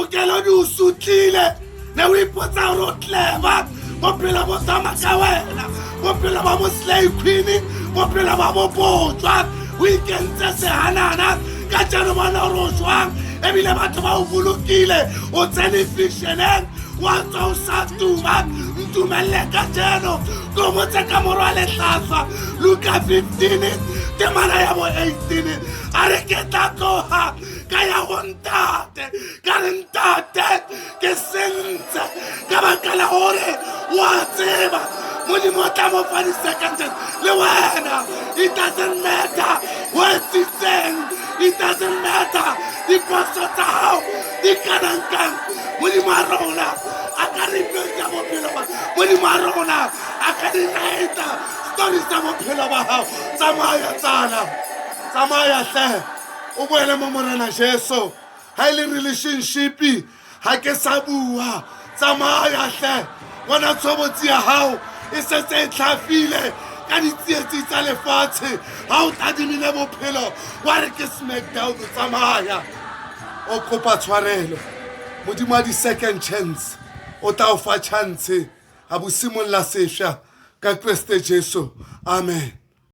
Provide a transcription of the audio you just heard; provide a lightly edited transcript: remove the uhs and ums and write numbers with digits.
ditokelo di o sutlile ne o ipotsa gore o clever bophelo bo tsamaya ka wena bophelo ba bo slay queen bophelo ba bo botswa o ikentse sehanana ka jalo bona gore o jwang ebile batho ba o bolokile o tsene fictioneng wa tswa o sa tuma ntumelle ka jeno ko motse ka morwa letlhaswa Luka 15 temana ya bo 18 a re ke tla tloga ka ya go ntate ka re ntate ke sentse ka baka la gore wa tseba modimo tla mo fa di-seconds le wena it doesn't matter what he saying it doesn't matter diposo tsa gago di kanang-kang modimo a rona a ka re ipetsa bophelo ba modimo a rona a ka di raeta story tsa bophelo ba gago tsamaya tsala tsamaya hle o boele mo morena Jesu ha ile relationship ha ke sa bua tsamaya hle bona tshobotsi ya gago e setse e tlhafile ka ditsietsi tsa lefatshe ha o tadimile bophelo wa re ke smackdown tsamaya o kopa tshwarelo modimo a di-second chance o tla o fa chance a bo simolla sešwa ka Kriste Jesu amen.